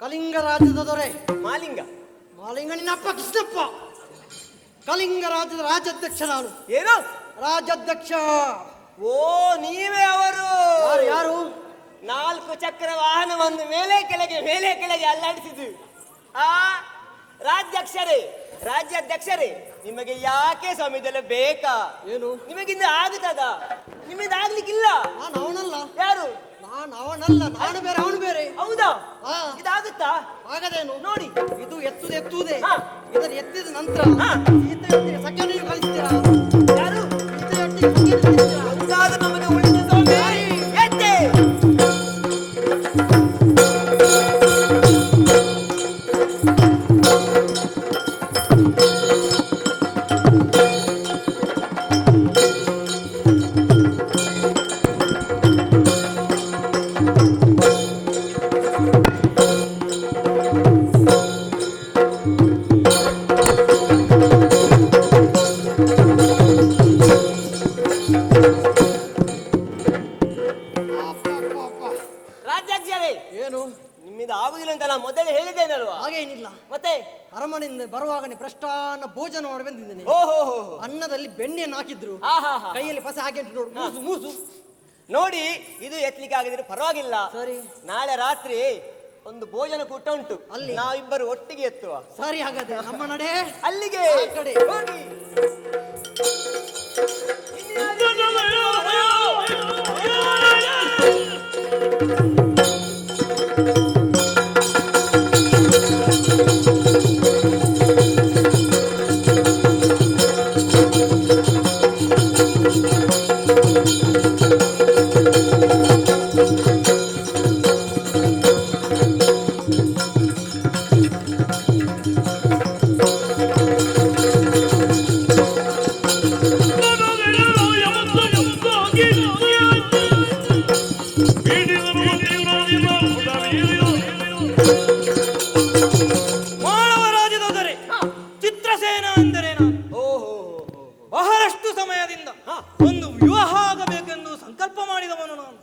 ಕಳಿಂಗ ರಾಜ್ಯದ ದೊರೆ ಮಾಲಿಂಗ. ಮಾಲಿಂಗ ನಿನ್ನಪ್ಪ ಕೃಷ್ಣಪ್ಪ. ಕಳಿಂಗ ರಾಜ್ಯದ ರಾಜ್ಯಾಧ್ಯಕ್ಷ ನಾನು. ಏನು ರಾಜ್ಯಾಧ್ಯಕ್ಷ? ಓ ನೀವೇ ಅವರು. ಯಾರು? 4 ಚಕ್ರ ವಾಹನವನ್ನು ಮೇಲೆ ಕೆಳಗೆ ಅಲ್ಲಾಡಿಸಿದ್ದು ಆ ರಾಜ್ಯಾಧ್ಯಕ್ಷರೇ. ರಾಜ್ಯಾಧ್ಯಕ್ಷರೇ, ನಿಮಗೆ ಯಾಕೆ ಸ್ವಾಮಿ ಇದೆಲ್ಲ ಬೇಕಾ? ಏನು ನಿಮಗಿಂದ ಆಗುತ್ತದ? ನಿಮ್ಮಿಂದ ಆಗ್ಲಿಕ್ಕಿಲ್ಲ. ನಾನು ಅವನಲ್ಲ. ಯಾರು? ನಾನು ಅವನಲ್ಲ, ನಾನು ಬೇರೆ ಅವನು ಬೇರೆ. ಹೌದಾ? ಇದಾಗುತ್ತಾ? ಆಗದೇನು ನೋಡಿ, ಇದು ಎತ್ತುವುದೇ. ಹಾ. ಇದನ್ನು ಎತ್ತಿದ ನಂತರ ಈತ ಸೆಕೆಂಡ್ ಕಳಿಸ್ತೀರಾ? ಯಾರು? ಈತ ಒಂದಾದ ನಮಗೆ ಉಳಿದ ಸ್ವಾಮಿ. ಎತ್ತೆ. ಏನು ನಿಮ್ಮಿಂದ ಆಗುದಿಲ್ಲ ಅಂತ ನಾನು ಮೊದಲೇ ಹೇಳಿದ್ದೇನಲ್ವಾ? ಹಾಗೇನಿಲ್ಲ. ಮತ್ತೆ ಅರಮನೆಯಿಂದ ಬರುವಾಗನೇ ಪ್ರಷ್ಟಾನ್ನ ಭೋಜನ ಮಾಡಿ ಬಂದಿದ್ದೇನೆ. ಓಹೋ. ಅನ್ನದಲ್ಲಿ ಬೆಣ್ಣೆಯನ್ನು ಹಾಕಿದ್ರು, ಆಹಾ. ಕೈಯಲ್ಲಿ ಪಸ ಹಾಕಿ ನೋಡು, ಮೂಸು. ನೋಡಿ, ಇದು ಎತ್ತಲಿಕ್ಕೆ ಆಗಿದ್ರೆ ಪರವಾಗಿಲ್ಲ. ಸರಿ, ನಾಳೆ ರಾತ್ರಿ ಒಂದು ಭೋಜನ ಕೂಟ ಉಂಟು, ಅಲ್ಲಿ ನಾವಿಬ್ಬರು ಒಟ್ಟಿಗೆ ಎತ್ತುವ. ಸರಿ, ಹಾಗಾದ್ರೆ ನಮ್ಮ ನಡೆ ಅಲ್ಲಿಗೆ. ಆ ಕಡೆ ಹೋಗಿ. ಬಹಳಷ್ಟು ಸಮಯದಿಂದ ಒಂದು ವಿವಾಹ ಆಗಬೇಕೆಂದು ಸಂಕಲ್ಪ ಮಾಡಿದವನು ನಾನು.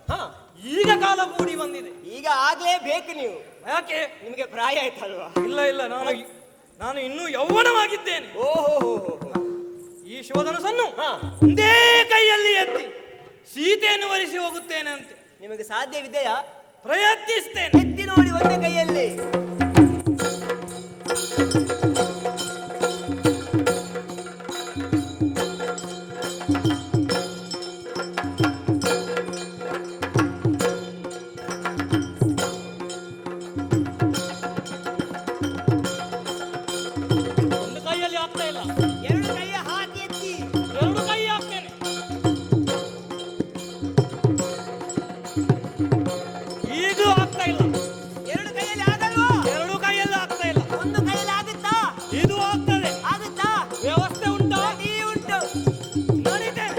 ಈಗ ಕಾಲ ಕೂಡಿ ಬಂದಿದೆ. ಈಗ ಆಗ್ಲೇಬೇಕು ನೀವು. ಯಾಕೆ? ನಿಮಗೆ ಪ್ರಾಯ ಆಯ್ತಲ್ವಾ? ಇಲ್ಲ, ನಾನು ಇನ್ನೂ ಯೌವನವಾಗಿದ್ದೇನೆ. ಓಹೋ. ಈ ಶೋಧನಸನ್ನು ಒಂದೇ ಕೈಯಲ್ಲಿ ಎತ್ತಿ ಸೀತೆಯನ್ನು ವರಿಸಿ ಹೋಗುತ್ತೇನೆ ಅಂತೆ. ನಿಮಗೆ ಸಾಧ್ಯವಿದೆಯಾ? ಪ್ರಯತ್ನಿಸ್ತೇನೆ. ಎತ್ತಿ ನೋಡಿ ಒಂದೇ ಕೈಯಲ್ಲಿ. ಒಂದು ಕೈಯಲ್ಲಿ ಆಗ್ತಾ ಇಲ್ಲ. 2 ಕೈಯ ಹಾಕಿ ಎತ್ತಿ. 2 ಕೈ ಹಾಕ್ತೇನೆ. ಈಗ ಆಗ್ತಾ ಇಲ್ಲ. 2 ಕೈಯಲ್ಲಿ ಆಗಲ್ವಾ? 2 ಕೈಯಲ್ಲಿ ಆಗ್ತಾ ಇಲ್ಲ. 1 ಕೈಯಲ್ಲಿ ಆಗುತ್ತಾ? ಇದು ಆಗ್ತದೆ. ಆಗುತ್ತಾ? ವ್ಯವಸ್ಥೆ ಉಂಟಾ? ಈ ಉಂಟು. ನಡೀತೇನೆ.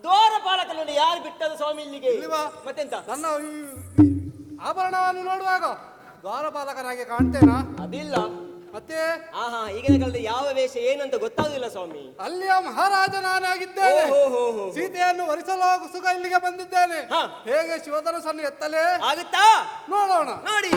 ದ್ವಾರಪಾಲಕನನ್ನು ಯಾರು ಬಿಟ್ಟದು ಸ್ವಾಮಿ ಇಲ್ಲಿಗೆ? ಮತ್ತೆಂತ? ನನ್ನ ಆಭರಣವನ್ನು ನೋಡುವಾಗ ದ್ವಾರಪಾಲಕನಾಗಿ ಕಾಣ್ತೇನಾ? ಅದಿಲ್ಲ. ಮತ್ತೆ ಈಗಿನ ಕಾಲದ ಯಾವ ವೇಷ ಏನಂತ ಗೊತ್ತಾಗುದಿಲ್ಲ ಸ್ವಾಮಿ. ಅಲ್ಲಿಯ ಮಹಾರಾಜ ನಾನಾಗಿದ್ದೇನೆ. ಸೀತೆಯನ್ನು ವರಿಸಲು ಸುಖ ಇಲ್ಲಿಗೆ ಬಂದಿದ್ದೇನೆ. ಹೇಗೆ ಶಿವಧನುಸ್ಸನ್ನು ಎತ್ತಲೇ ಆಗುತ್ತಾ? ನೋಡೋಣ. ನೋಡಿ.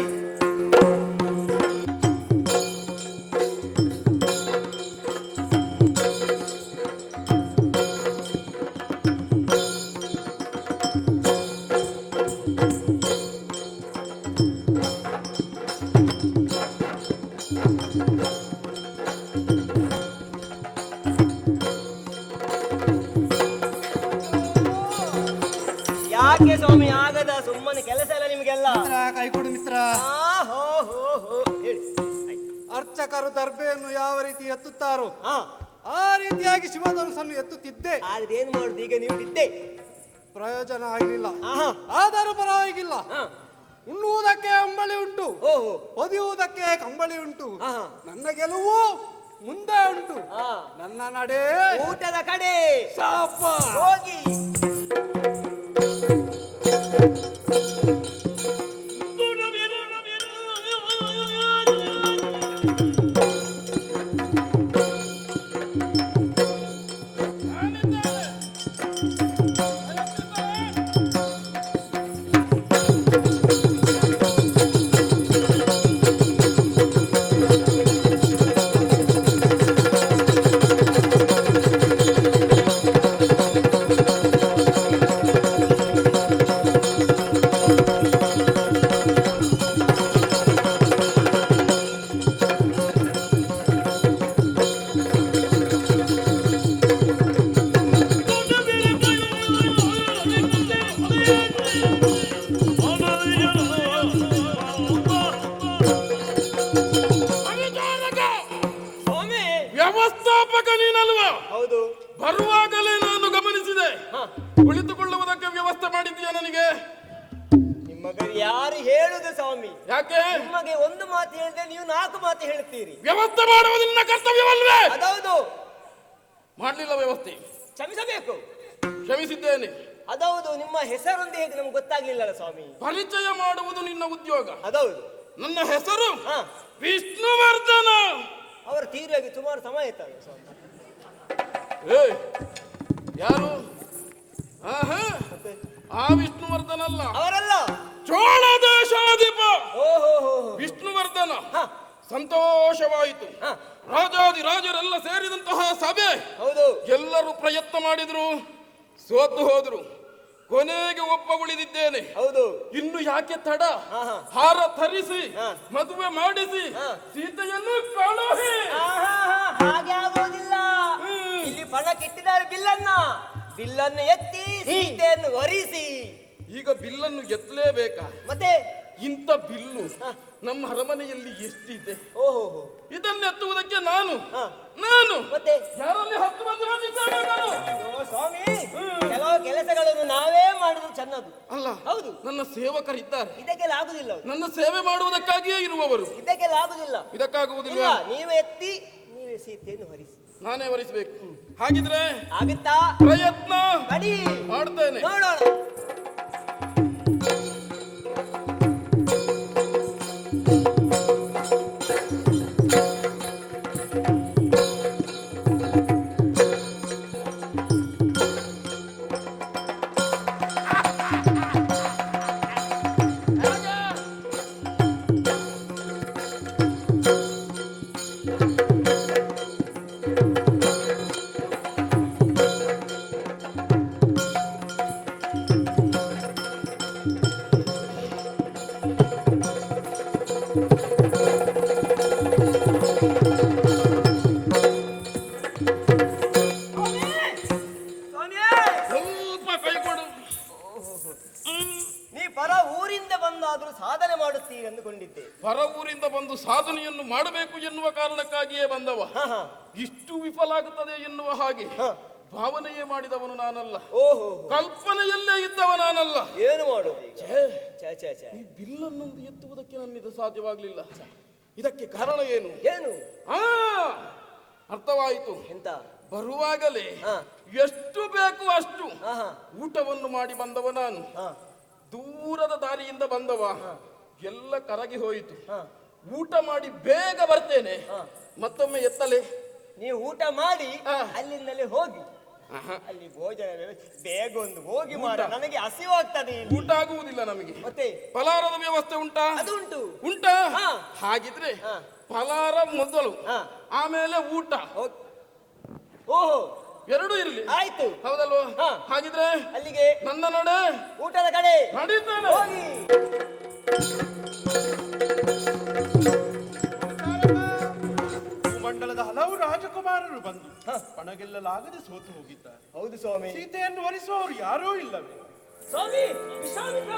ಕೀಚಕರು ದರ್ಬೆಯನ್ನು ಯಾವ ರೀತಿ ಎತ್ತುತ್ತಾರೋ ಹಾ ಆ ರೀತಿಯಾಗಿ ಶಿವಧನುಸನ್ನು ಎತ್ತುತ್ತಿದ್ದೆ. ಆದ್ರೆ ಏನ್ ಮಾಡುದು ಈಗ ನೀವು ಇದ್ದೆ. ಪ್ರಯೋಜನ ಆಗಲಿಲ್ಲ. ಆಹಾ. ಆದರೂ ಪರವಾಗಿಲ್ಲ. ಹಾ. ಉಣ್ಣುವುದಕ್ಕೆ ಅಂಬಳಿ ಉಂಟು, ಓಹೋ. ಒದಿಯುವುದಕ್ಕೆ ಕಂಬಳಿ ಉಂಟು. ಆಹಾ. ನನ್ನ ಗೆಲುವು ಮುಂದೆ ಉಂಟು. ಹಾ. ನನ್ನ ನಡೆ ಊಟದ ಕಡೆ ಶಾಪ. ಹೋಗಿ. ಸ್ವಾಮಿ. ವ್ಯವಸ್ಥಾಪಕ ನೀನಲ್ವಾ? ಹೌದು. ಬರುವಾಗಲೇ ನಾನು ಗಮನಿಸಿದೆ. ಕುಳಿತುಕೊಳ್ಳುವುದಕ್ಕೆ ವ್ಯವಸ್ಥೆ ಮಾಡಿದ್ದೀಯ ನನಗೆ? ನಿಮಗೆ ಯಾರು ಹೇಳುದು ಸ್ವಾಮಿ? ಯಾಕೆ? ನಿಮಗೆ ಒಂದು ಮಾತು ಹೇಳಿದ್ರೆ ನೀವು 4 ಮಾತು ಹೇಳ್ತೀರಿ. ವ್ಯವಸ್ಥೆ ಮಾಡುವುದು ನಿನ್ನ ಕರ್ತವ್ಯವಲ್ವೇ? ಅದೌದು. ಮಾಡಲಿಲ್ಲ ವ್ಯವಸ್ಥೆ, ಕ್ಷಮಿಸಬೇಕು. ಕ್ಷಮಿಸಿದ್ದೇನೆ. ಅದೌದು. ನಿಮ್ಮ ಹೆಸರೊಂದು ಹೇಗೆ ನಮ್ಗೆ ಗೊತ್ತಾಗ್ಲಿಲ್ಲ ಸ್ವಾಮಿ? ಪರಿಚಯ ಮಾಡುವುದು ನಿನ್ನ ಉದ್ಯೋಗ. ಅದೌದು. ನನ್ನ ಹೆಸರು ಹಾ. ವಿಷ್ಣುವರ್ಧನ. ಅವರು ತೀರಿಯಾಗಿ ಸುಮಾರು ಸಮಯ ಆಯ್ತಲ್ಲ ಸ್ವಾಮಿ. ಏ ಯಾರು? ಆಹಾ, ಆ ವಿಷ್ಣುವರ್ಧನ ಅಲ್ಲ, ಅವರಲ್ಲ. ಚೋಳ ದೇಶಾಧಿಪ ಓಹೋ. ವಿಷ್ಣುವರ್ಧನ. ಹಾ. ಸಂತೋಷವಾಯಿತು. ಹಾ. ರಾಜಾದಿರಾಜರೆಲ್ಲ ಸೇರಿದಂತಹ ಸಭೆ, ಹೌದು. ಎಲ್ಲರೂ ಪ್ರಯತ್ನ ಮಾಡಿದ್ರು, ಸೋತು ಹೋದ್ರು. ಕೊನೆಗೆ ಒಬ್ಬ ಉಳಿದಿದ್ದೇನೆ. ಹೌದು. ಇನ್ನು ಯಾಕೆ ತಡ? ಆಹಾ. ಹಾರ ತರಿಸಿ ಹಾ. ಮದುವೆ ಮಾಡಿಸಿ ಹಾ. ಸೀತೆಯನ್ನು ಕಳುಹಿ. ಹಾಗೆ ಆಗೋದಿಲ್ಲ. ಇಲ್ಲಿ ಪಣಕ್ಕಿಟ್ಟಿದ್ದಾರೆ ಬಿಲ್ಲನ್ನು ಎತ್ತಿ ಸೀತೆಯನ್ನು ವರಿಸಿ. ಈಗ ಬಿಲ್ಲನ್ನು ಎತ್ತಲೇಬೇಕಾ? ಮತ್ತೆ ಇಂಥ ಬಿಲ್ಲು ನಮ್ಮ ಅರಮನೆಯಲ್ಲಿ ಎಷ್ಟಿದೆ? ಓಹೋ. ಇದನ್ನು ಎತ್ತುವುದಕ್ಕೆ ನಾನು ಹಾ. ನಾನು ಮತ್ತೆ ಯಾರಲ್ಲಿ 10 ಮಂದಿ ಬಂದಿದ್ದೇನೆ ನಾನು. ಓ ಸ್ವಾಮಿ, ಕೆಲವು ಕೆಲಸಗಳನ್ನು ನಾವೇ ಮಾಡುದು ಚೆನ್ನದು. ಅಲ್ಲ, ಹೌದು. ನನ್ನ ಸೇವಕರಿದ್ದಾರೆ, ಇದಕ್ಕೆಲ್ಲ ಆಗುದಿಲ್ಲ ಅವರು. ನನ್ನ ಸೇವೆ ಮಾಡುವುದಕ್ಕಾಗಿಯೇ ಇರುವವರು. ಇದಕ್ಕೆಲ್ಲ ಆಗುದಿಲ್ಲ. ಇದಕ್ಕಾಗುವುದಿಲ್ಲ. ಇಲ್ಲ, ನೀವೇ ಎತ್ತಿ ನೀವೇ ಸೀತೆಯನ್ನು ವರಿಸಿ. ನಾನೇ ವರಿಸಬೇಕು. ಹಾಗಿದ್ರೆ ಆಗುತ್ತಾ? ಪ್ರಯತ್ನ ಬಡಿ ಮಾಡ್ತೇನೆ. ನೋಡೋಣ. ಸ್ವಲ್ಪ ಕೈ ಕೊಡು. ನೀ ಪರ ಊರಿಂದ ಬಂದಾದ್ರೂ ಸಾಧನೆ ಮಾಡುತ್ತೀರಿ ಅಂದುಕೊಂಡಿದ್ದೆ. ಹೊರ ಊರಿಂದ ಬಂದು ಸಾಧನೆಯನ್ನು ಮಾಡಬೇಕು ಎನ್ನುವ ಕಾರಣಕ್ಕಾಗಿಯೇ ಬಂದವ. ಇಷ್ಟು ವಿಫಲ ಆಗುತ್ತದೆ ಎನ್ನುವ ಹಾಗೆ ಭಾವನೆಯೇ ಮಾಡಿದವನು ನಾನಲ್ಲ. ಓಹೋ. ಕಲ್ಪನೆಯಲ್ಲೇ ಇದ್ದವ ನಾನಲ್ಲ. ಏನು ಮಾಡುದು ಈಗ? ಛೆ, ಛೆ, ಛೆ. ಈ ಬಿಲ್ಲನ್ನೊಂದು ಎತ್ತುವುದಕ್ಕೆ ನನ್ನಿಂದ ಸಾಧ್ಯವಾಗಲಿಲ್ಲ. ಇದಕ್ಕೆ ಕಾರಣ ಏನು? ಏನು? ಆ ಅರ್ಥವಾಯಿತು. ಎಂತ? ಬರುವಾಗಲೇ ಹಾ. ಎಷ್ಟು ಬೇಕು ಅಷ್ಟು ಆಹಾ. ಊಟವನ್ನು ಮಾಡಿ ಬಂದವ ನಾನು. ಹಾ. ದೂರದ ದಾರಿಯಿಂದ ಬಂದವ, ಎಲ್ಲ ಕರಗಿ ಹೋಯಿತು. ಹಾ. ಊಟ ಮಾಡಿ ಬೇಗ ಬರ್ತೇನೆ. ಮತ್ತೊಮ್ಮೆ ಎತ್ತಲೆ. ನೀವು ಊಟ ಮಾಡಿ ಹಾ. ಅಲ್ಲಿಂದಲೇ ಹೋಗಿ. ಅಲ್ಲಿ ಭೋಜನ ವ್ಯವಸ್ಥೆ ಬೇಗ ಒಂದು ಹೋಗಿ ಮಾಡ. ನನಗೆ ಹಸಿವಾಗ್ತದೆ ಇಲ್ಲಿ. ಊಟ ಆಗುವುದಿಲ್ಲ ನಮಗೆ. ಮತ್ತೆ ಫಲಾರದ ವ್ಯವಸ್ಥೆ ಉಂಟಾ? ಅದು ಉಂಟು. ಉಂಟಾ? ಹಾ. ಹಾಗಿದ್ರೆ ಹಾ. ಫಲಾರ ಮೊದಲು, ಹಾ. ಆಮೇಲೆ ಊಟ, ಓಹೋ. ಎರಡೂ ಇರಲಿ. ಆಯ್ತು. ಹೌದಲ್ವಾ? ಹಾ. ಹಾಗಿದ್ರೆ ಅಲ್ಲಿಗೆ ನನ್ನ ನಡೆ ಊಟದ ಕಡೆ ನಡೀತಾನೆ. ಹೋಗಿ. ಮಂಡಲದ ಹಲವು ರಾಜಕುಮಾರರು ಬಂದು ಪಣಗೆಲ್ಲಲಾಗದೆ ಸೋತು ಹೋಗಿದ್ದಾರೆ. ಹೌದು ಸ್ವಾಮಿ. ಸೀತೆಯನ್ನು ವರಿಸುವವರು ಯಾರೂ ಇಲ್ಲವೇ? ಸ್ವಾಮಿ ವಿಶ್ವಾಮಿತ್ರ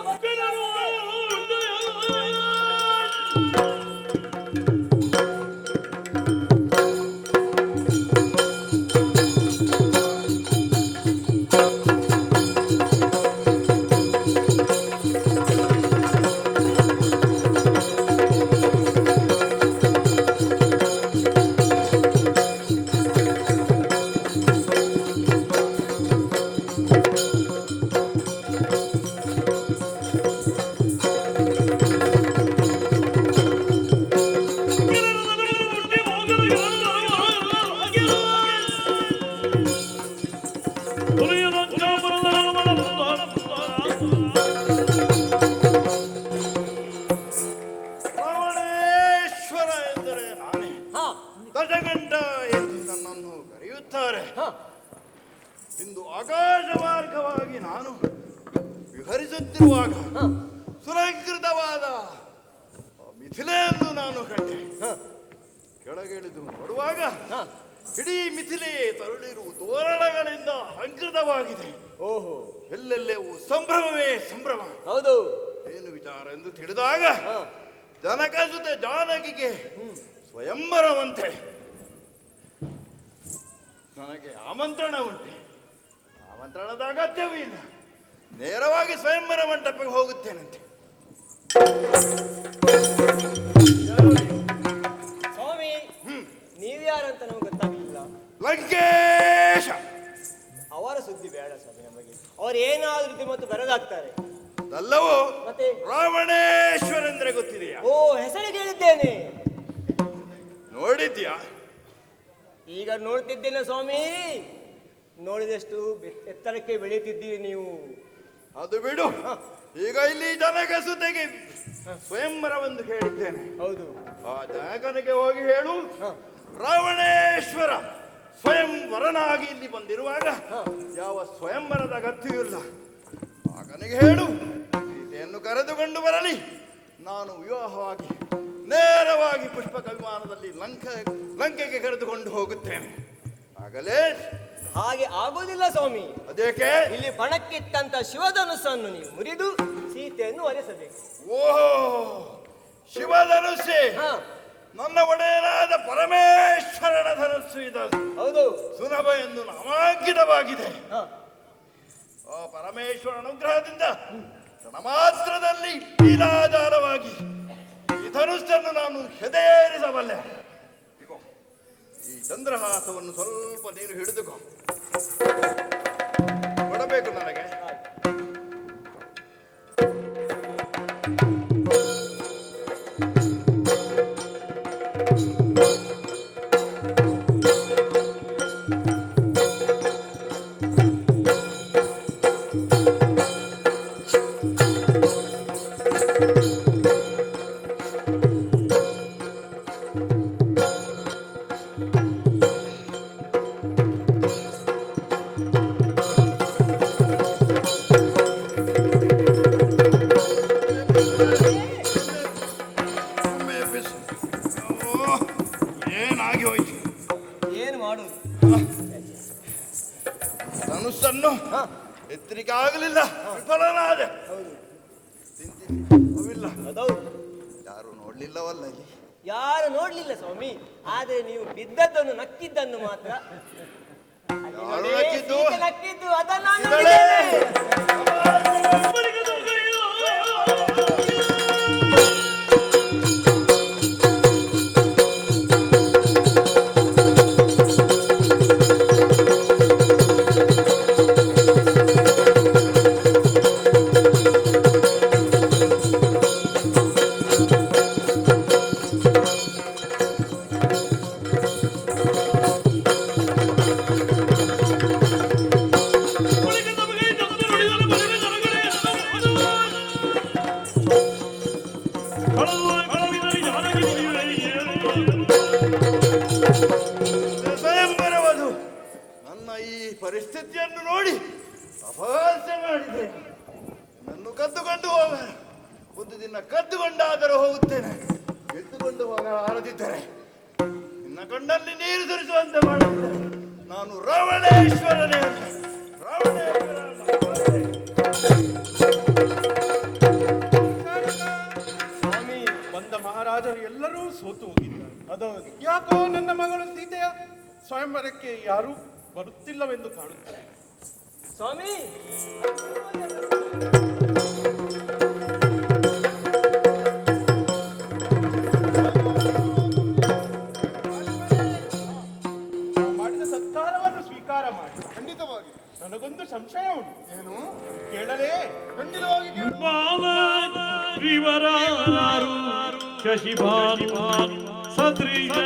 ಹೇಳುತ್ತಾರೆ, ಇಂದು ಆಕಾಶ ಮಾರ್ಗವಾಗಿ ನಾನು ವಿಹರಿಸುತ್ತಿರುವಾಗ ಸುಲಂಕೃತವಾದ ಮಿಥಿಲೆಯನ್ನು ನಾನು ಕಂಡೆ. ಕೆಳಗಿಳಿದು ನೋಡುವಾಗ ಇಡೀ ಮಿಥಿಲೆ ತರುಳಿರುವ ತೋರಣಗಳಿಂದ ಅಲಂಕೃತವಾಗಿದೆ. ಓಹೋ, ಎಲ್ಲೆಲ್ಲೆವು ಸಂಭ್ರಮವೇ ಸಂಭ್ರಮ. ಹೌದು. ಏನು ವಿಚಾರ ಎಂದು ತಿಳಿದಾಗ ಜನಕಸುತ ಜಾನಕಿಗೆ ಸ್ವಯಂವರವಂತೆ ನನಗೆ ಆಮಂತ್ರಣ ಉಂಟೆ. ಆಮಂತ್ರಣದ ಅಗತ್ಯವೂ ಇಲ್ಲ, ನೇರವಾಗಿ ಸ್ವಯಂವರ ಮಂಟಪಕ್ಕೆ ಹೋಗುತ್ತೇನಂತೆ. ಸ್ವಾಮಿ, ನೀವ್ಯಾರಂತ ನಮ್ಗೆ ಗೊತ್ತಾಗಲಿಲ್ಲ. ಲಂಕೇಶ ಅವರ ಸುದ್ದಿ ಬೇಡ ಸ್ವಾಮಿ ನಮಗೆ. ಅವ್ರು ಏನಾದ್ರೂ ಮತ್ತು ಬರದಾಗ್ತಾರೆ. ಅಲ್ಲವೋ ಮತ್ತೆ ರಾವಣೇಶ್ವರ ಅಂದ್ರೆ ಗೊತ್ತಿದೆಯಾ? ಓ, ಹೆಸರು ಕೇಳಿದ್ದೇನೆ. ನೋಡಿದ್ಯಾ? ಈಗ ನೋಡ್ತಿದ್ದೇನೆ ಸ್ವಾಮಿ. ನೋಡಿದಷ್ಟು ಎತ್ತರಕ್ಕೆ ಬೆಳೆಯುತ್ತಿದ್ದೀರಿ ನೀವು. ಅದು ಬಿಡು. ಈಗ ಇಲ್ಲಿ ಜನಕಸುತೆಗೆ ಸ್ವಯಂವರವೆಂದು ಕೇಳಿದ್ದೇನೆ. ಹೌದು. ಆ ಜನಕನಿಗೆ ಹೋಗಿ ಹೇಳು, ರಾವಣೇಶ್ವರ ಸ್ವಯಂ ವರನಾಗಿ ಇಲ್ಲಿ ಬಂದಿರುವಾಗ ಯಾವ ಸ್ವಯಂವರದ ಅಗತ್ಯವಿಲ್ಲ. ಮಗನಿಗೆ ಹೇಳು, ಸೀತೆಯನ್ನು ಕರೆದುಕೊಂಡು ಬರಲಿ. ನಾನು ವಿವಾಹವಾಗಿ ನೇರವಾಗಿ ಪುಷ್ಪಕ ವಿಮಾನದಲ್ಲಿ ಲಂಕೆಗೆ ಕರೆದುಕೊಂಡು ಹೋಗುತ್ತೇನೆ. ಆಗಲೇ ಹಾಗೆ ಆಗೋದಿಲ್ಲ ಸ್ವಾಮಿ. ಅದೇಕೆ? ಇಲ್ಲಿ ಪಣಕ್ಕಿಟ್ಟಂತ ಶಿವಧನುಸ್ಸನ್ನು ನೀವು ಮುರಿದು ಸೀತೆಯನ್ನು ಒರೆಸಬೇಕು. ಓಹೋ, ಶಿವಧನುಸ್ಸೆ ಹಾ, ನನ್ನ ಒಡೆಯನಾದ ಪರಮೇಶ್ವರನ ಧನಸ್ಸು ಇದು. ಹೌದು. ಸುಲಭ ಎಂದು ನಾಮಾಂಕಿತವಾಗಿದೆ. ಹಾ, ಆ ಪರಮೇಶ್ವರ ಅನುಗ್ರಹದಿಂದ ಕ್ಷಣ ಮಾತ್ರದಲ್ಲಿ ಲೀಲಾಧಾರವಾಗಿ ಈ ಧನುಸ್ಸನ್ನು ನಾನು ಹೆದೆಯೇರಿಸಬಲ್ಲೆ. ಇಗೋ, ಈ ಚಂದ್ರಹಾಸವನ್ನು ಸ್ವಲ್ಪ ನೀನು ಹಿಡಿದುಕೋ. ಕೊಡಬೇಕು ನನಗೆ. ಏನಾಗಿ ಹೋಯ್ತು? ಏನು ಮಾಡುದು? ಧನುಸ್ಸನ್ನು ಎತ್ತರಿಕೆ ಆಗಲಿಲ್ಲ, ವಿಫಲನಾದೆ. ಅವಿಲ್ಲ, ಅದೌದು. ಯಾರು ನೋಡ್ಲಿಲ್ಲವಲ್ಲ ಇಲ್ಲಿ. ಯಾರು ನೋಡ್ಲಿಲ್ಲ ಸ್ವಾಮಿ. ಆದ್ರೆ ನೀವು ಬಿದ್ದದ್ದನ್ನು ನಕ್ಕಿದ್ದನ್ನು ಮಾತ್ರ. ಅಲ್ಲಿ ಯಾರು ನೋಡಿ, ನಕ್ಕಿದ್ದು? ಸೀತೆ ನಕ್ಕಿದ್ದು ಅದನ್ನ ನಾನು ಇದಳೆ. ನೋಡಿದ್ದೇನೆ. ಸ್ವಯಂವರವದು ನನ್ನ ಈ ಪರಿಸ್ಥಿತಿಯನ್ನು ನೋಡಿ ಅಪಹಾಸ್ಯ ಮಾಡಿದೆ. ನನ್ನು ಕದ್ದುಕೊಂಡು ಹೋಗ, ಒಂದು ದಿನ ಕದ್ದುಕೊಂಡಾದರೂ ಹೋಗುತ್ತೇನೆ. ಎದ್ದುಕೊಂಡು ಹೋಗಲಾರದಿದ್ದರೆ ನಿನ್ನ ಕಣ್ಣಲ್ಲಿ ನೀರು ಸುರಿಸುವಂತೆ ಮಾಡುತ್ತೇನೆ. ನಾನು ರಾವಣೇಶ್ವರನೇ ಅಲ್ಲ, ರಾವಣೇಶ್ವರ ಸ್ವಾಮಿ, ಬಂದ ಮಹಾರಾಜರು ಎಲ್ಲರೂ ಸೋತು ಹೋಗಿದ್ದಾರೆ. ಅದೌದು. ಯಾಕೋ ನನ್ನ ಮಗಳು ಸೀತೆಯ ಸ್ವಯಂವರಕ್ಕೆ ಯಾರೂ ಬರುತ್ತಿಲ್ಲವೆಂದು ಕಾಣುತ್ತದೆ. ಸ್ವಾಮಿ, ನಾವು ಮಾಡಿದ ಸತ್ಕಾರವನ್ನು ಸ್ವೀಕಾರ ಮಾಡಿ. ಖಂಡಿತವಾಗಿ. ನನಗೊಂದು ಸಂಶಯ ಉಂಟು. ಏನು ಕೇಳಲೇ? ಖಂಡಿತವಾಗಿ ಕೇಳು. ಬಾಲರಿವರಾರು ಶಶಿಭಾನು ಸದೃಶ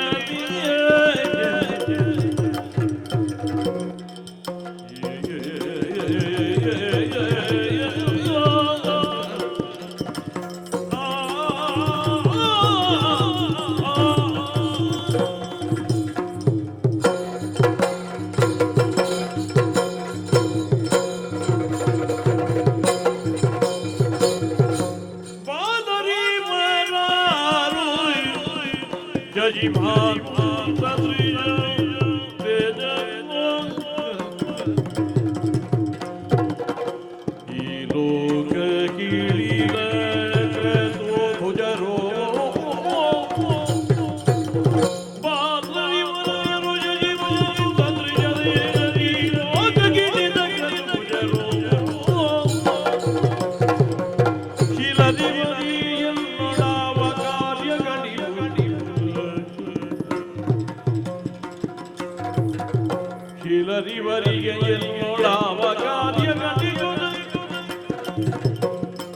ಇಲ್ಲರಿವರಿಗೆ ಎಲ್ಲೋಳಾವ ಕಾರ್ಯಗತಿಯು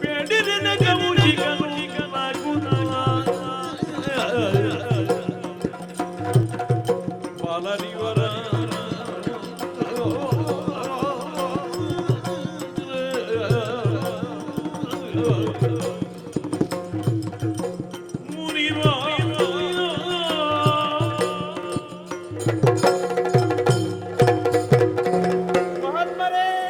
ಬೇಡಿರಿನ ಗಮುಚಿಕನು ಬಾಲರಿವರ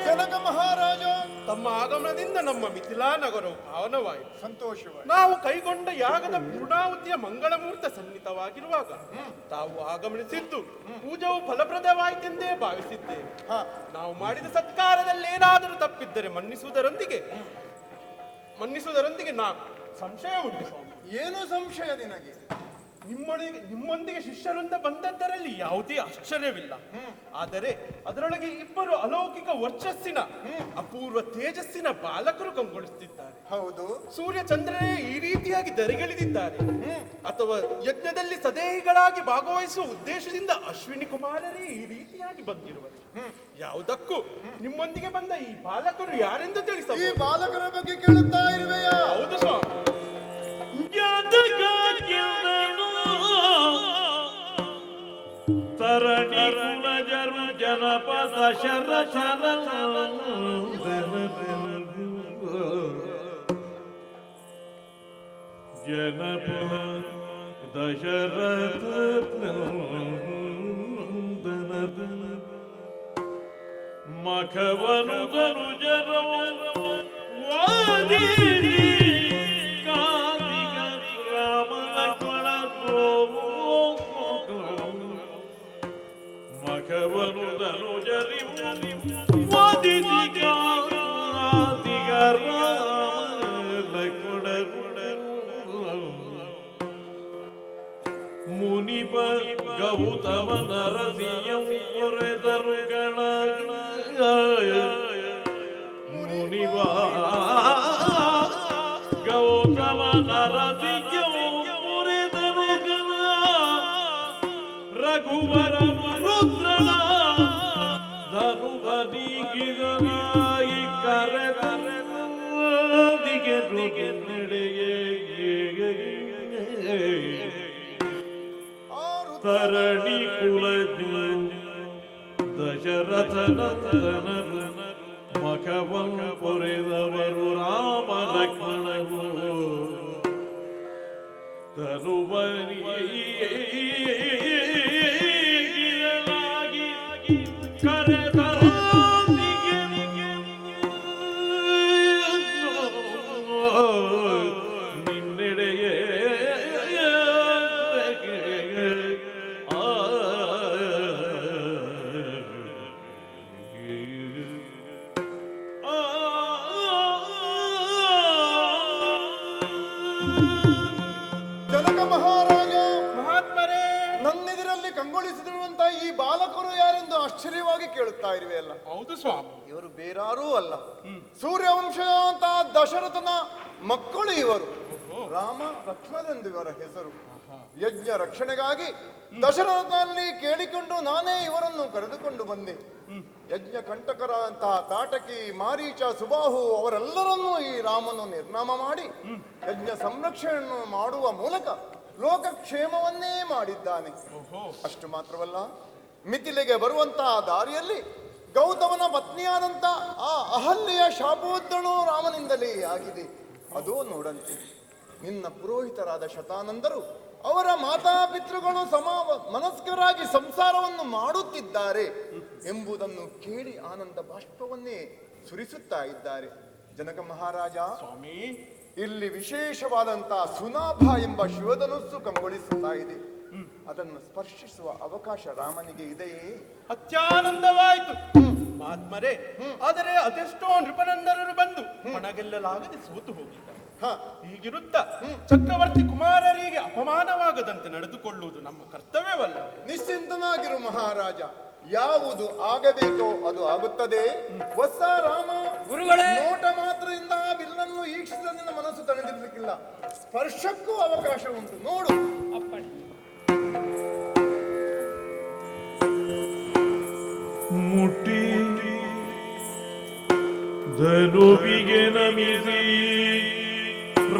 ಜನಕ ಮಹಾರಾಜ, ತಮ್ಮ ಆಗಮನದಿಂದ ನಮ್ಮ ಮಿಥಿಲಾ ನಗರವು ಪಾವನವಾಯಿತು. ಸಂತೋಷವಾಗಿ ನಾವು ಕೈಗೊಂಡ ಯಾಗದ ಪೂರ್ಣಾಹುತಿಯ ಮಂಗಳ ಮುಹೂರ್ತ ಸನ್ನಿಹಿತವಾಗಿರುವಾಗ ತಾವು ಆಗಮನಿಸಿದ್ದು ಪೂಜೆವು ಫಲಪ್ರದವಾಯಿತೆಂದೇ ಭಾವಿಸಿದ್ದೇವೆ. ನಾವು ಮಾಡಿದ ಸತ್ಕಾರದಲ್ಲಿ ಏನಾದರೂ ತಪ್ಪಿದ್ದರೆ ಮನ್ನಿಸುವುದರೊಂದಿಗೆ ನಾವು ಸಂಶಯ ಉಂಟು ಸ್ವಾಮಿ. ಏನು ಸಂಶಯ ನಿನಗೆ? ನಿಮ್ಮೊಂದಿಗೆ ಶಿಷ್ಯರಿಂದ ಬಂದದ್ದರಲ್ಲಿ ಯಾವುದೇ ಆಶ್ಚರ್ಯವಿಲ್ಲ. ಆದರೆ ಅದರೊಳಗೆ ಇಬ್ಬರು ಅಲೌಕಿಕ ವರ್ಚಸ್ಸಿನ ಅಪೂರ್ವ ತೇಜಸ್ಸಿನ ಬಾಲಕರು ಕಂಗೊಳಿಸುತ್ತಿದ್ದಾರೆ. ಹೌದು, ಸೂರ್ಯ ಚಂದ್ರನೇ ಈ ರೀತಿಯಾಗಿ ಧರೆಗಿಳಿದಿದ್ದಾರೆ, ಅಥವಾ ಯಜ್ಞದಲ್ಲಿ ಸದೇಹಿಗಳಾಗಿ ಭಾಗವಹಿಸುವ ಉದ್ದೇಶದಿಂದ ಅಶ್ವಿನಿ ಕುಮಾರರೇ ಈ ರೀತಿಯಾಗಿ ಬಂದಿರುವರು. ಯಾವುದಕ್ಕೂ ನಿಮ್ಮೊಂದಿಗೆ ಬಂದ ಈ ಬಾಲಕರು ಯಾರೆಂದು ಈ ತಿಳಿಸಬಹುದು. ಬಾಲಕರ ಬಗ್ಗೆ ಕೇಳುತ್ತಾ ಇರುವೆಯಾ? ಹೌದು ಸ್ವಾಮಿ. ತರಣಿ ಕುಲಜರು ಜನಪದ ಶರ ಶರ ಜನಪದ ದಶರಥ ಮಖವನು ಧನು ಜರ ಮಖವನು ಧನು ಜರಿ ಮುನಿಪ ಗೌತಮ ನರಸಿಯಂ ಕೊರೆದರು ಗಣ ಮುನಿವ ಗೌತಮ ನರಸಿಯಂ ಕೊರೆದರು ಗಣ ರಘುವರ ರುದ್ರನ ಧನುಬನಿಗಿದನಾಯಿ ಕರೆದಿಗೆ ನಡೆಯೇ ತರಣಿ ಕುಲಜ ದಶರಥನಂದನರು ಮಖವಂ ಪೊರೆದವರು ರಾಮ ಲಕ್ಷ್ಮಣರು ತನುಬನಿಯಾಗಿ ಕರೆದರಾದಿಗೆ ನಿನ್ನೆಡೆಯೇ ಜನಕ ಮಹಾರಾಜ, ಮಹಾತ್ಮರೇ, ನನ್ನೆದುರಲ್ಲಿ ಕಂಗೊಳಿಸಿದಿರುವಂತ ಈ ಬಾಲಕರು ಯಾರೆಂದು ಆಶ್ಚರ್ಯವಾಗಿ ಕೇಳುತ್ತಾ ಇರುವೆಯಲ್ಲ. ಹೌದು ಸ್ವಾಮಿ. ಇವರು ಬೇರಾರೂ ಅಲ್ಲ, ಸೂರ್ಯವಂಶ ಅಂತ ದಶರಥನ ಮಕ್ಕಳು ಇವರು. ರಾಮ ಲಕ್ಷ್ಮಣನೆಂದು ಇವರ ಹೆಸರು. ಯಜ್ಞ ರಕ್ಷಣೆಗಾಗಿ ದಶರಥನಲ್ಲಿ ಕೇಳಿಕೊಂಡು ನಾನೇ ಇವರನ್ನು ಕರೆದುಕೊಂಡು ಬಂದೆ. ಯಜ್ಞ ಕಂಟಕರ ಅಂತ ತಾಟಕಿ, ಮಾರೀಚ, ಸುಬಾಹು ಅವರೆಲ್ಲರನ್ನೂ ಈ ರಾಮನು ನಿರ್ನಾಮ ಮಾಡಿ ಯಜ್ಞ ಸಂರಕ್ಷಣೆಯನ್ನು ಮಾಡುವ ಮೂಲಕ ಲೋಕಕ್ಷೇಮವನ್ನೇ ಮಾಡಿದ್ದಾನೆ. ಅಷ್ಟು ಮಾತ್ರವಲ್ಲ, ಮಿಥಿಲೆಗೆ ಬರುವಂತಹ ದಾರಿಯಲ್ಲಿ ಗೌತಮನ ಪತ್ನಿಯಾದಂತ ಆ ಅಹಲ್ಯೆಯ ಶಾಪೋದ್ದಳು ರಾಮನಿಂದಲೇ ಆಗಿದೆ. ಅದೋ ನೋಡಂತೆ ನಿನ್ನ ಪುರೋಹಿತರಾದ ಶತಾನಂದರು ಅವರ ಮಾತಾಪಿತೃಗಳು ಮನಸ್ಕರಾಗಿ ಸಂಸಾರವನ್ನು ಮಾಡುತ್ತಿದ್ದಾರೆ ಎಂಬುದನ್ನು ಕೇಳಿ ಆನಂದ ಬಾಷ್ಪವನ್ನೇ ಸುರಿಸುತ್ತಾ ಇದ್ದಾರೆ. ಜನಕ ಮಹಾರಾಜ, ಸ್ವಾಮಿ, ಇಲ್ಲಿ ವಿಶೇಷವಾದಂತಹ ಸುನಾಭ ಎಂಬ ಶಿವಧನುಸ್ಸು ಕಂಗೊಳಿಸುತ್ತಾ ಇದೆ. ಅದನ್ನು ಸ್ಪರ್ಶಿಸುವ ಅವಕಾಶ ರಾಮನಿಗೆ ಇದೆಯೇ? ಅತ್ಯಾನಂದವಾಯಿತು ಮಹಾತ್ಮರೇ. ಆದರೆ ಅದೆಷ್ಟೋ ನೃಪನಂದನರು ಬಂದು ಮಣಗೆಲ್ಲಲಾಗದೆ ಸೋತು ಹೋಗಿದ್ದಾರೆ. ಹೀಗಿರುತ್ತ ಚಕ್ರವರ್ತಿ ಕುಮಾರರಿಗೆ ಅಪಮಾನವಾಗದಂತೆ ನಡೆದುಕೊಳ್ಳುವುದು ನಮ್ಮ ಕರ್ತವ್ಯವಲ್ಲ. ನಿಶ್ಚಿಂತನಾಗಿರು ಮಹಾರಾಜ, ಯಾವುದು ಆಗಬೇಕೋ ಅದು ಆಗುತ್ತದೆ. ಹೊಸ ರಾಮ ನೋಟ ಮಾತ್ರದಿಂದ ಬಿಲ್ಲನ್ನು ಈಕ್ಷಿಸಲು ನಿನ್ನ ಮನಸ್ಸು ತಡೆದಿರಲಿಕ್ಕಿಲ್ಲ. ಸ್ಪರ್ಶಕ್ಕೂ ಅವಕಾಶ ಉಂಟು, ನೋಡು. ಮುಟ್ಟಿ ಧನುವಿಗೆ ನಮಿಸಿ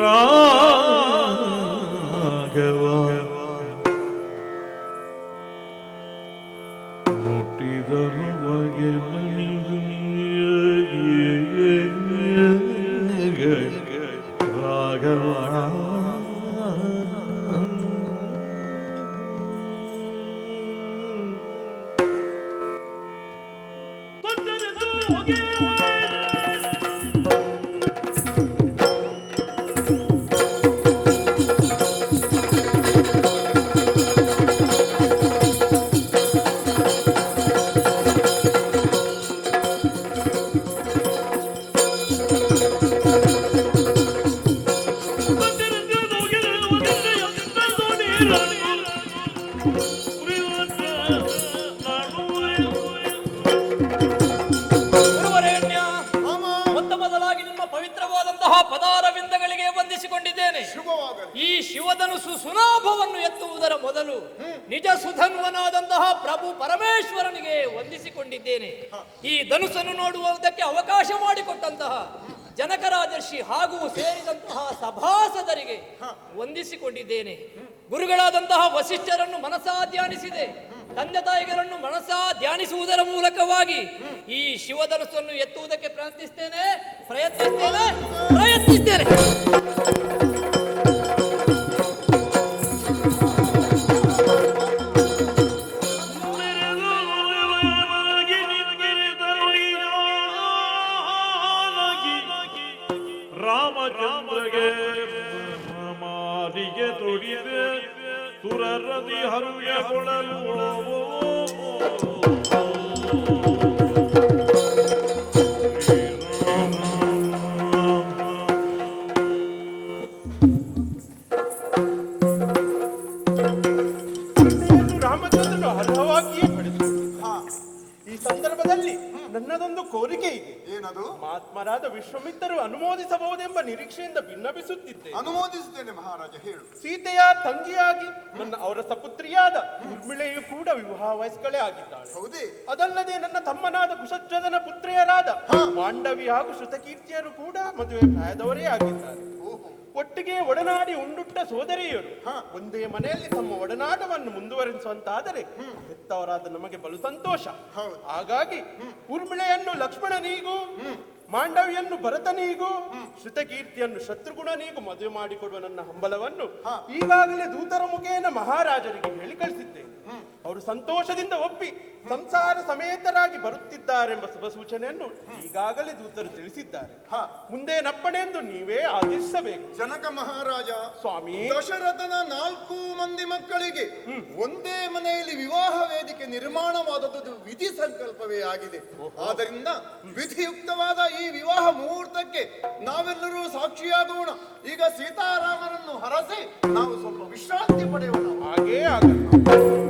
ರಾಘವ ಮುಟ್ಟಿದನು ಬಗೆ ರಾಘವ ಗುರುವರೇಣ್ಯ, ಮೊತ್ತ ಮೊದಲಾಗಿ ನಿಮ್ಮ ಪವಿತ್ರವಾದಂತಹ ಪದಾರವಿಂದಗಳಿಗೆ ವಂದಿಸಿಕೊಂಡಿದ್ದೇನೆ. ಶುಭವಾಗಲಿ. ಈ ಶಿವಧನುಸು ಸುನಾಭವನ್ನು ಎತ್ತುವುದರ ಮೊದಲು ನಿಜ ಸುಧನ್ವನಾದಂತಹ ಪ್ರಭು ಪರಮೇಶ್ವರನಿಗೆ ವಂದಿಸಿಕೊಂಡಿದ್ದೇನೆ. ಈ ಧನುಸನ್ನು ನೋಡುವುದಕ್ಕೆ ಅವಕಾಶ ಮಾಡಿಕೊಟ್ಟಂತಹ ಜನಕರಾಜರ್ಷಿ ಹಾಗೂ ಸೇರಿದಂತಹ ಸಭಾಸದರಿಗೆ ವಂದಿಸಿಕೊಂಡಿದ್ದೇನೆ. ಗುರುಗಳಾದಂತಹ ವಸಿಷ್ಠರನ್ನು ಮನಸಾ ಧ್ಯಾನಿಸಿದೆ. ತಂದೆ ತಾಯಿಗಳನ್ನು ಮನಸಾ ಧ್ಯಾನಿಸುವುದರ ಮೂಲಕವಾಗಿ ಈ ಶಿವಧನುಸ್ಸನ್ನು ಎತ್ತುವುದಕ್ಕೆ ಪ್ರಯತ್ನಿಸ್ತೇನೆ. ರಾಮಚಂದ್ರಗೆ ಮಾರಿಗೆ ತೊಡಿದೆ ಸುರರದಿ ಹರುಯಗೊಳ್ಳಲು ರಾಮಚಂದ್ರನು ಹಲವಾಗಿಯೇ ಪಡೆದರು. ಈ ಸಂದರ್ಭದಲ್ಲಿ ನನ್ನದೊಂದು ಕೋರಿಕೆ ಇದೆ. ಏನದು? ಮಹಾತ್ಮರಾದ ವಿಶ್ವಾಮಿತ್ರರು ಅನುಮೋದಿಸಬಹುದೆಂಬ ನಿರೀಕ್ಷೆಯಿಂದ ಭಿನ್ನವಿಸುತ್ತಿದ್ದೆ. ಅನುಮೋದಿಸುತ್ತೇನೆ ಮಹಾರಾಜ, ಹೇಳು. ಸೀತೆಯ ತಂಗಿಯಾಗಿ ಅವರ ಸಪುತ್ರಿಯಾದ ಊರ್ಮಿಳೆಯು ಕೂಡ ವಿವಾಹ ವಯಸ್ಕಳೇ ಆಗಿದ್ದಾಳೆ. ಹೌದೇ? ಅದಲ್ಲದೆ ನನ್ನ ತಮ್ಮನಾದ ಕುಶಧ್ವಜನ ಪುತ್ರಿಯರಾದ ಮಾಂಡವಿ ಹಾಗೂ ಶ್ರುತಕೀರ್ತಿಯರು ಕೂಡ ಮದುವೆ ಪ್ರಾಯದವರೇ ಆಗಿದ್ದಾರೆ. ಒಟ್ಟಿಗೆ ಒಡನಾಡಿ ಉಂಡುಟ್ಟ ಸೋದರಿಯರು ಒಂದೇ ಮನೆಯಲ್ಲಿ ತಮ್ಮ ಒಡನಾಟವನ್ನು ಮುಂದುವರಿಸುವಂತಾದರೆ ಹೆತ್ತವರಾದ ನಮಗೆ ಬಲು ಸಂತೋಷ. ಹಾಗಾಗಿ ಊರ್ಮಿಳೆಯನ್ನು ಲಕ್ಷ್ಮಣನಿಗೂ, ಮಾಂಡವಿಯನ್ನು ಭರತನಿಗೂ, ಶ್ರುತಕೀರ್ತಿಯನ್ನು ಶತ್ರುಘ್ನನಿಗೂ ಮದುವೆ ಮಾಡಿಕೊಡುವ ನನ್ನ ಹಂಬಲವನ್ನು ಈಗಾಗಲೇ ದೂತರ ಮುಖೇನ ಮಹಾರಾಜರಿಗೆ ಹೇಳಿ ಕಳಿಸಿದ್ದೇನೆ. ಅವರು ಸಂತೋಷದಿಂದ ಒಪ್ಪಿ ಸಂಸಾರ ಸಮೇತರಾಗಿ ಬರುತ್ತಿದ್ದಾರೆಂಬ ಶುಭ ಸೂಚನೆಯನ್ನು ಈಗಾಗಲೇ ದೂತರು ತಿಳಿಸಿದ್ದಾರೆ. ಮುಂದೆ ನಪ್ಪಣೆ ಎಂದು ನೀವೇ ಆದೇಶಿಸಬೇಕು. ಜನಕ ಮಹಾರಾಜ, ಸ್ವಾಮಿ, ದಶರಥನ 4 ಮಂದಿ ಮಕ್ಕಳಿಗೆ ಒಂದೇ ಮನೆಯಲ್ಲಿ ವಿವಾಹ ವೇದಿಕೆ ನಿರ್ಮಾಣವಾದದ್ದು ವಿಧಿ ಸಂಕಲ್ಪವೇ ಆಗಿದೆ. ಆದ್ದರಿಂದ ವಿಧಿಯುಕ್ತವಾದ ಈ ವಿವಾಹ ಮುಹೂರ್ತಕ್ಕೆ ನಾವೆಲ್ಲರೂ ಸಾಕ್ಷಿಯಾಗೋಣ. ಈಗ ಸೀತಾರಾಮರನ್ನು ಹರಸಿ ನಾವು ಸ್ವಲ್ಪ ವಿಶ್ರಾಂತಿ ಪಡೆಯೋಣ. ಹಾಗೇ ಆಗಲ್ಲ.